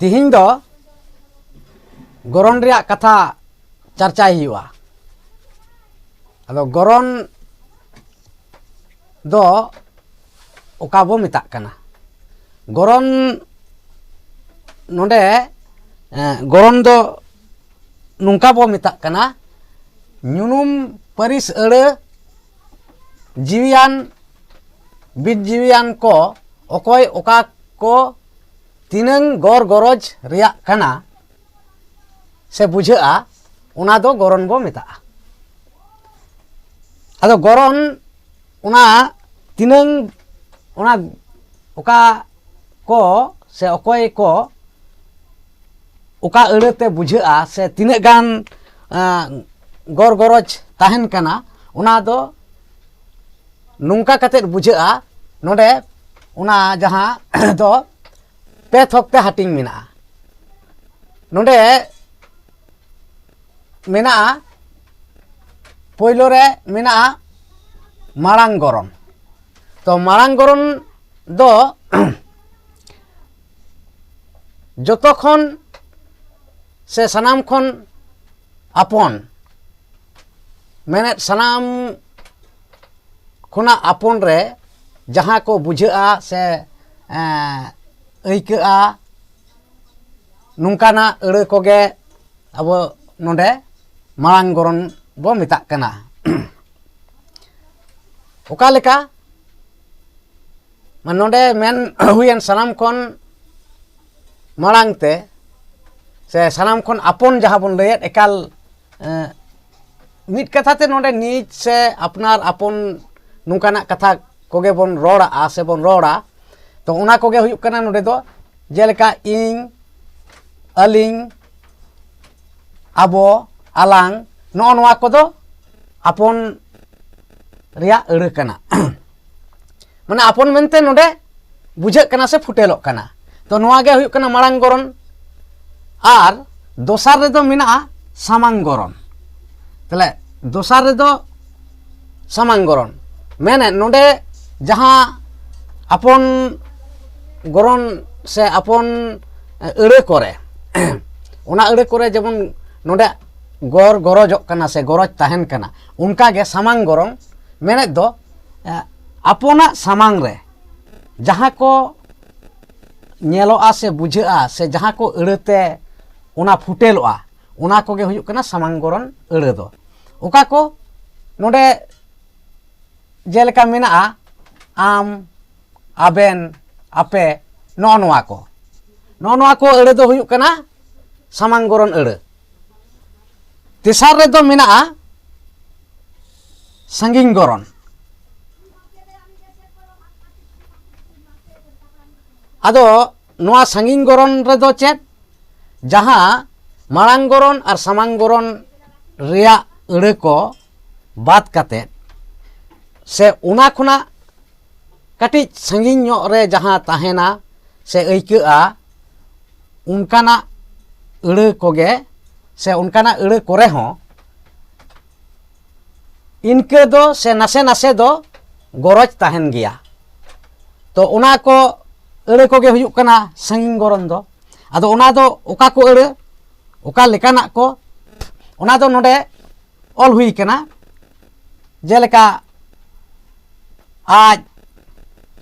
तिहिं दो गरन रिया कथा चर्चाई हुआ। अदो गरन दो ओका बो मिताक कना गरन नोडे गरन दो नुंका बो मिताक कना ᱧᱩᱱᱩᱢ ᱯᱟᱹᱨᱤᱥ ᱟᱹᱲᱟᱹ ᱡᱤᱣᱤᱭᱟᱱ ᱵᱤᱫ ᱡᱤᱣᱤᱭᱟᱱ ᱠᱚ ᱚᱠᱚᱭ ᱚᱠᱟ ᱠᱚ ᱛᱤᱱᱟᱹᱝ ᱜᱚᱨ ᱜᱚᱨᱚᱡᱽ ᱨᱮᱭᱟᱜ ᱠᱟᱱᱟ ᱥᱮ ᱵᱩᱡᱷᱟᱹᱜᱼᱟ ᱚᱱᱟ ᱫᱚ ᱜᱚᱨᱚᱱ ᱵᱚ ᱢᱮᱛᱟᱜᱼᱟ᱾ ᱟᱫᱚ ᱜᱚᱨᱚᱱ ᱚᱱᱟ ᱛᱤᱱᱟᱹᱝ ᱚᱱᱟ ᱚᱠᱟ ᱠᱚ ᱥᱮ ᱚᱠᱚᱭ ᱠᱚ ᱚᱠᱟ ᱟᱹᱲᱟᱹᱛᱮ ᱵᱩᱡᱷᱟᱹᱜᱼᱟ ᱥᱮ ᱛᱤᱱᱟᱹᱜ ᱜᱟᱱ गौर गरज ताहन कना उना दो नुंका कतेत बुझा'a नोडे उना जहां दो पे थोकते हाटिंग मेना नोडे मेना पोइलो रे मेना मारांग गरन तो मारांग गरन दो जतो खन से सनाम खन आपन मेने सनाम खुना आपन रे जहाँ को बुझा'a से अइका'a नुंकाना अड़े कोगे अब नोडे मारांग गरन बो मिताक कना। ओका लेका नोडे मेन हुयन सनाम खन मारांग ते से सनाम खन आपन जहाँ बन लयत एकाल मिट कथा ते नोडे निज से अपनार आपन नुंकाना कथा कोगे बन रोड़ा से बन रोड़ा तो उना कोगे हुयुक कना नोडे दो जेलेका इंग अलिंग आबो आलांग नो नोआ कोदो आपन रिया अड़े कना माने आपन मेनते नोडे बुझाक कना से फुटेलोक कना तो नोआ गे हुयुक कना मारांग गरन आर दोसार रे दो मेना सामांग गरन तले दोसार रे दो सामांग गरन मेने नोडे जहां आपन गरन से आपन अड़े करे उना अड़े करे जेबन नोडे गौर गरजक कना से गरज ताहन कना उनका गे सामांग गरन मेने दो आपना सामांग रे जहां को नेलोआ से बुझा'a से जहां को अड़ेते उना फुटेलोआ उना कोगे हुयुक कना सामांग गरन अड़े दो ओका को नोडे जेलेका मेना'a आम आबेन आपे नोआ को अड़े दो हुयुक कना सामांग गरन अड़े। तेसार रे दो मेना'a संगिंग गरन आदो नोआ संगिंग गरन रे दो चेत जहां मारांग गरन और सामांग गरन रिया अड़े को बात काते से उना खुना कटी संगिंग ᱧᱚᱜ रे जहां ताहेना से अइका'a उनकाना अड़े कोगे से उनकाना अड़े करे हो इनके दो से नासे नासे दो गरज ताहन गया तो उना को अड़े कोगे हुयुक कना संगिंग गरन दो आदो उना दो ओका को अड़े ओका लेकाना को उना दो नोडे ऑल हुई कना जेलेका आज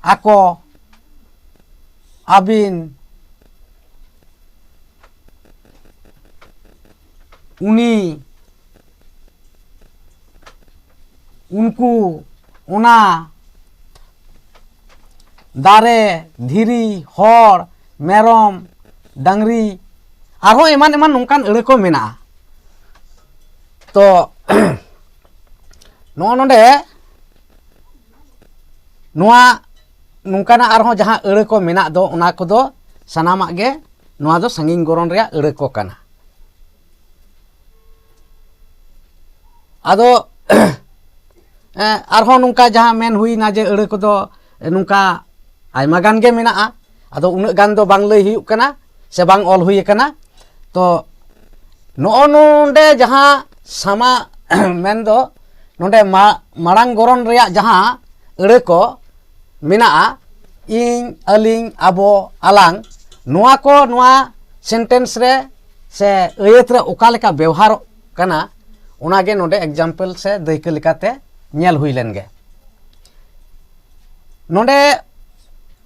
आको आबिन उनी उनको उना दारे धीरी हर मेरम डांगरी आरो एमान एमान नोंकान अड़े को मेना तो नोडे नोआ नुंकाना आरो जहां अड़े को मेना दो उना को दो सनामाग गे नोआ दो संगिंग गरन रिया अड़े को कना। आदो आरो नुंका जहां मेन हुई ना जे अड़े को दो नुंका आयमा गान गे मेना'a आदो उन्ना गान दो बांग लई हुयुक कना से बांग ऑल हुई कना तो नो नोंडे जहां सामा मेन दो नोंडे मारांग गरन रिया जहां अड़े को मेना'a इंग अलिंग आबो आलांग नोआ को नोआ सेंटेंस रे से अयत रे ओका लेका व्यवहार कना उनागे नोडे एग्जाम्पल से दायका लेकाते नेल हुई लेन गे नोडे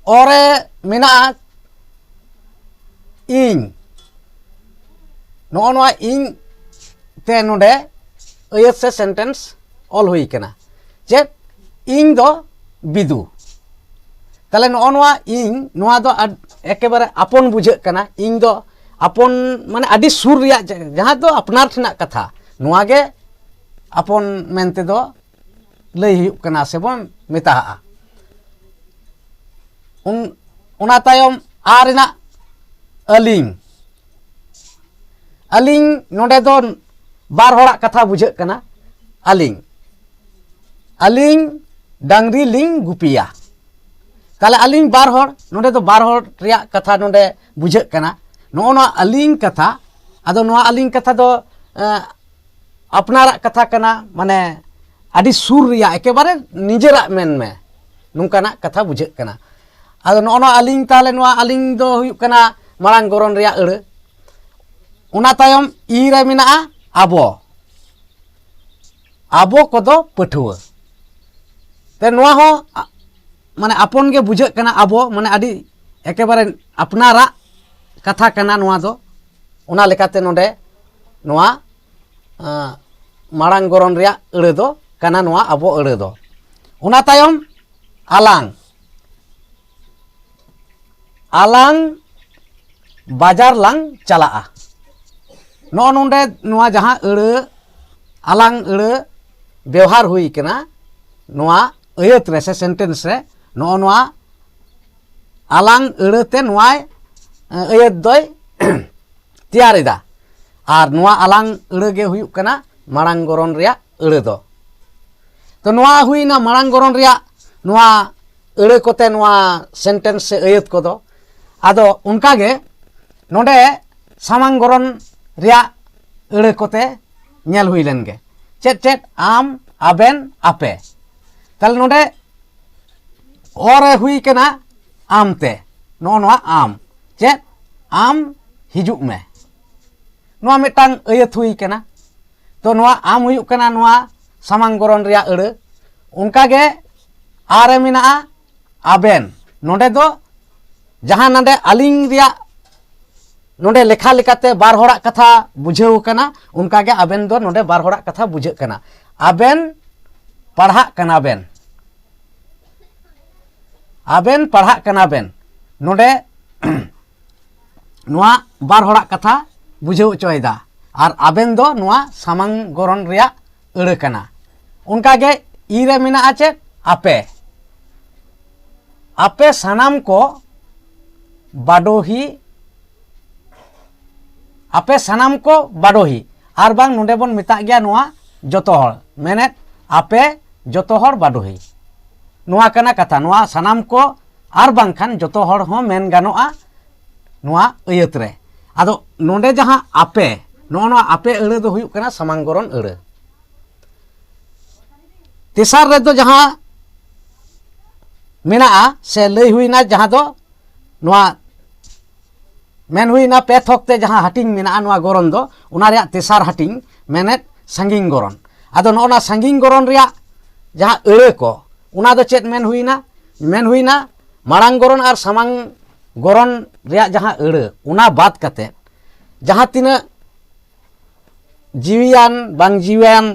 ओरे मेना इन नोआ इन ते नोडे अयत से सेंटेंस ऑल हुई कना जे इन दो बिदु ताले नोआ इन नोआ दो एकेबारे आपन बुझे कना इन दो आपन माने आदि सुर रिया जहां दो अपनार ठना कथा नोआगे आपन मेनते दो लई हुयुक कना से बन मेताहा उना तायम आरेना अलिंग अलिंग नोडे दो बार होड़ा कथा बुझे कना अलिंग अलिंग डांगरी लिंग गुपिया ताले अलिंग बार होड़ नोडे दो बार होड़ रिया कथा नोडे बुझे कना नोना अलिंग कथा आदो नोआ अलिंग कथा दो अपनारा कथा कना माने आदि सुर रिया एकेबारे निजेरा मेन में नुकाना कथा बुझे कना आदो नोना अलिंग ताले नोआ अलिंग दो हुयुक कना मारांग गरन रिया अड़े उना तायम ई रे मेना आबो आबो कोदो पठुआ ते नोआ हो माने आपन गे बुझे कना आबो माने आदि एकेबारे अपनारा कथा कना नोआ दो उना लेकाते नोडे नोआ मारांग गरन रिया अड़े दो कना नोआ आबो अड़े दो उना तायम आलांग आलांग बाजार लांग चला नो नोडे नोआ जहां अड़े आलांग अड़े व्यवहार हुई कना नोआ अयत रे से सेंटेंस रे नो नोआ आलांग अड़े ते नोआ अयत दोय तैयारेदा और नोआ आलांग अड़े गे हुयुक कना मारांग गरन रिया अड़े दो तो नोआ हुईना मारांग गरन रिया नोआ अड़े कोते नोआ सेंटेंस से अयत को दो आदो उनका गे नोडे सामांग गरन रिया अड़े कोते नेल हुई लेन गे चेत चेत आम आबेन आपे ताले नोडे ओरे हुई कना आमते नो नोआ आम चेत आम हिजुक में नोआ मिटांग अयत हुई कना तो नोआ आम हुयुक कना नोआ सामांग गरन रिया अड़े उनका गे आरे मिना आबेन नोडे दो जहां नडे अलिंग रिया नोडे लेखा लेकाते बार होड़ा कथा बुझेउ कना उनका गे आबेन दो नोडे बार होड़ा कथा बुझे कना आबेन पढ़ा कना बेन आबेन पढ़ा कना बेन नोडे नोआ बार होड़ा कथा बुझेउ चोयदा और आबेन दो नोआ सामांग गरन रिया अड़े कना उनका गे ई रे मिना आचे आपे आपे सनाम को बाडोही आपे सनाम को बाडोही आर बांग नोडे बन मिता गया नोआ जतो हर मेने आपे जतो हर बाडोही नोआ कना कथा नोआ सनाम को आर बांग खान जतो हर हो मेन गानोआ नोआ अयत रे आदो नोडे जहां आपे नोआ आपे अड़े दो हुयुक कना सामांग गरन अड़े तेसार रे दो जहां मेना से लई हुईना जहां दो नोआ मेन हुईना पे थोकते जहां हटिंग मेना नोआ गरन दो उना रिया तेसार हटिंग मेनेट संगिंग गरन आदो नोना संगिंग गरन रिया जहां अड़े को उना दो चेत मेन हुईना मारांग गरन और सामांग गरन रिया जहां अड़े उना बात कते जहां तिना जीवियान बांग जीवियान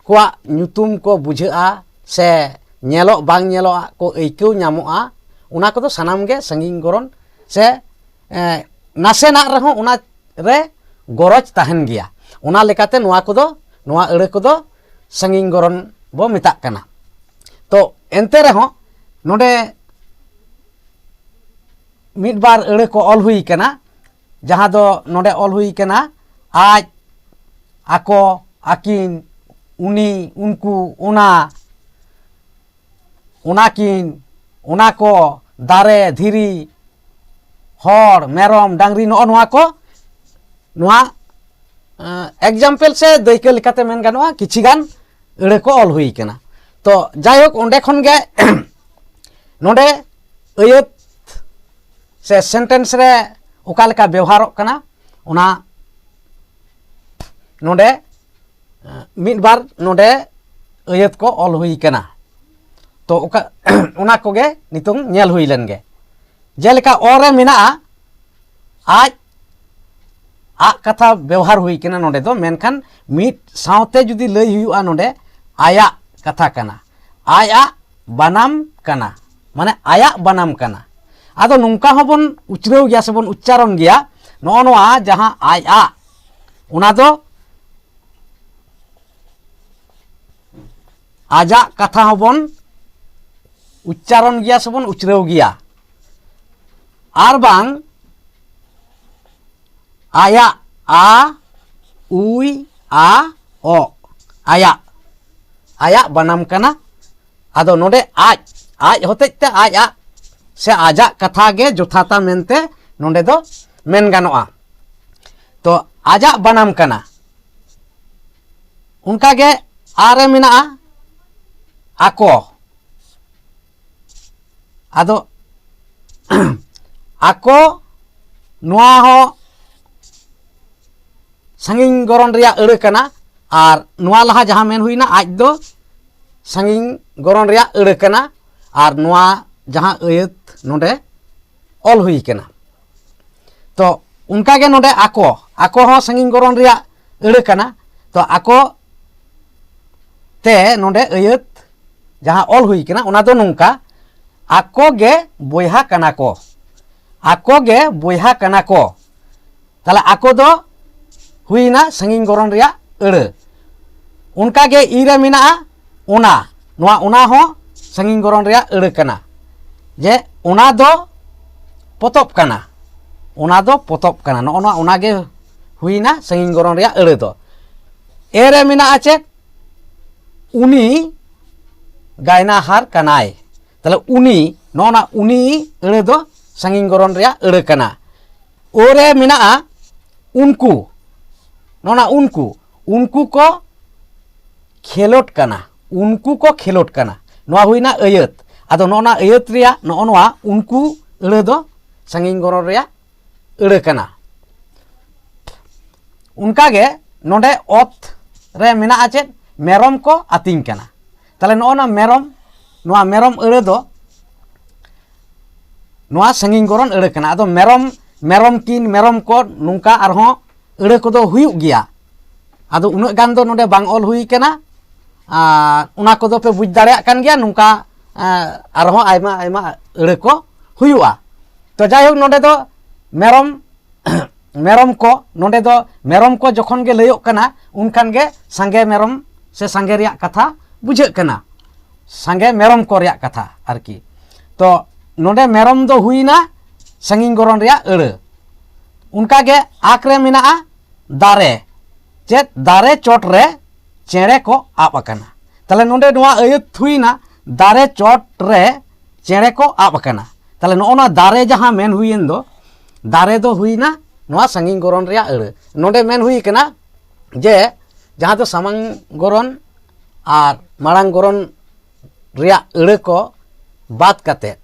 कोआ ᱧᱩᱛᱩᱢ को बुझेआ से नेलो बांग नेलो को ऐकौ ᱧᱟᱢᱚᱜᱼᱟ उना को तो सनाम गे संगिंग गरन से नासे ना रहो उना रे गरज तहन गया उना लेकाते नोआ को दो नोआ अड़े को दो संगिंग गरन बो मिताक कना तो एनते रहो नोडे मिड बार अड़े को ऑल हुई कना जहां दो नोडे ऑल हुई कना आज आको आकिन उनी उनको उना उनाकिन उना को दारे धीरी हर मेरम डांगरी नोआ को नोआ एग्जाम्पल से दायका लेकाते मेन गानोआ किछि गान अड़े को ऑल हुई कना तो जायहोक ओंडे खन गे नोडे अयत से सेंटेंस रे ओका लेका व्यवहारोग कना उना नोडे मिड बार नोडे अयत को ऑल हुई कना तो ओका उना कोगे नितुंग नेल हुई लेनगे जेलेका ओरे मिना आज आ कथा व्यवहार हुई कना नोडे दो मेनखान मिड सावते जुदी लई हुआ नोडे आया कथा कना आया बनाम कना माने आया बनाम कना आदो नुंका होबन उच्चरेव गया से बन उच्चारण गया नो नोआ जहां आया उना दो आजा कथा होबन उच्चारण गया से बन उच्चरेव गया आर बांग आया आ उई आ ओ आया आया बनाम कना आदो नोडे आज होते ते आया से आजा कथा गे जोथाता मेनते नोडे दो मेन गानोआ तो आजा बनाम कना उनका गे आरे मिना आको आदो आको नुआ हो संगिंग गरन रिया अड़े कना और नुआ लहा जहां मेन हुईना आज दो संगिंग गरन रिया अड़े कना और नुआ जहां अयत नोडे ऑल हुई कना तो उनका गे नोडे आको हो संगिंग गरन रिया अड़े कना तो आको ते नोडे अयत जहां ऑल हुई कना उना दो नुंका आको गे बोयहा कना को आको गे बोयहा कना को ताला आको दो हुईना संगिंग गरन रिया अड़े उनका गे इरे मिना उना नुआ उना हो संगिंग गरन रिया अड़े कना जे उना दो पोतोप कना उना दो पोतोप कना नो उना गे हुईना संगिंग गरन रिया अड़े दो एरे मिना आचे उनी गायना हार कनाय तले उनी नोना उनी अड़े दो संगिंग गरन रिया अड़े कना ओरे मिना उनको नोना उनको को खेलोट कना उनको को खेलोट कना नोआ हुईना अयत आदो नोना अयत रिया नोआ उनको अड़े दो संगिंग गरन रिया अड़े कना उनका गे नोडे ओत रे मिना आचे मेरम को आतिंग कना ताले नोना मेरम अड़े दो नोआ संगिंग गरन अड़े कना आदो मेरम किन मेरम को नुंका आरहों अड़े को दो हुयुग गया आदो उन्हें गान दो नोडे बांग ऑल हुई कना उना को दो पे बुझ दाड़ेया कान गया नुंका आरहों आयमा आयमा अड़े को हुयुआ तो जायहोक नोडे दो मेरम को नोडे दो मेरम को जखन गे लयोग कना उनखान गे संगे मेरम से संगे रिया कथा बुझे कना संगे मेरम को रिया कथा आरकी तो नोडे मेरम दो हुईना संगिंग गरन रिया अड़े उनका गे आकरे मिना दारे चेत दारे चोट रे चेड़े को आप अकना ताले नोडे नुआ अयत हुईना दारे चोट रे चेड़े को आप अकना ताले नोना दारे जहां मेन हुईन दो दारे दो हुईना नुआ संगिंग गरन रिया अड़े नोडे मेन हुई कना जे जहां दो सामांग गरन और मारांग गरन रिया अड़े को बात काते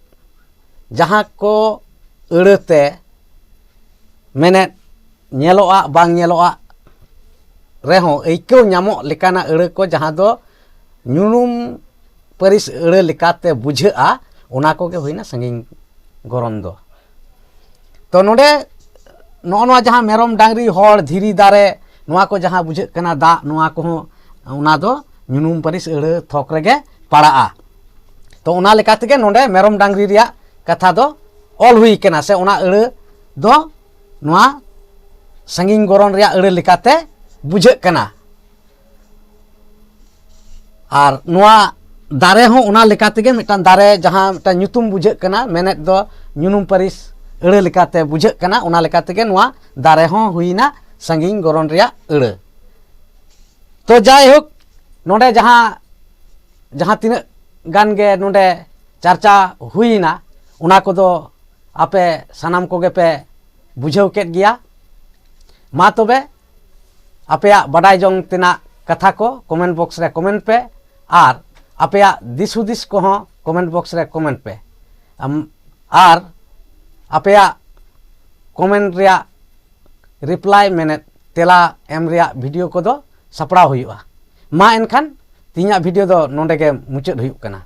जहां को अड़ते मेने नेलोआ बांग नेलोआ रेहो ऐक्यो न्यामो लेकाना अड़े को जहां दो न्यूनुम परिस अड़े लेकाते बुझेआ उना को गे हुईना संगिंग गरन दो तो नोडे नोआ जहां मेरम डांगरी हर धीरी दारे नोआ को जहां बुझे कना दा नोआ को उना दो न्यूनुम परिस अड़े थोक रेगे पड़ा तो उना लेकाते गे नोडे मेरम डांगरी रिया कथा दो ऑल हुई कना से उना अड़े दो नोआ संगिंग गरन रिया अड़े लेकाते बुझे कना और नोआ दारे हो उना लेकाते गे मिटान दारे जहां मिटान न्यूतुम बुझे कना मेनेत दो न्यूनुम परिस अड़े लेकाते बुझे कना उना लेकाते गे नोआ दारे हो हुईना संगिंग गरन रिया अड़े तो जायहोक नोडे जहां तिना गान गे नोडे चर्चा हुईना उना को दो आपे सनाम को गे पे बुझेव केट गया मा तबे आपे बड़ाई जोंग तेना कथा को कमेंट बॉक्स रे कमेंट पे और आपे दिस हुदिस को हो कमेंट बॉक्स रे कमेंट पे और आपे कमेंट रिया रिप्लाई मेने तेला एम रिया वीडियो को दो सपड़ा हुआ मा एनखान तीना वीडियो दो नोंडे गे मुचाद हुयुक कना।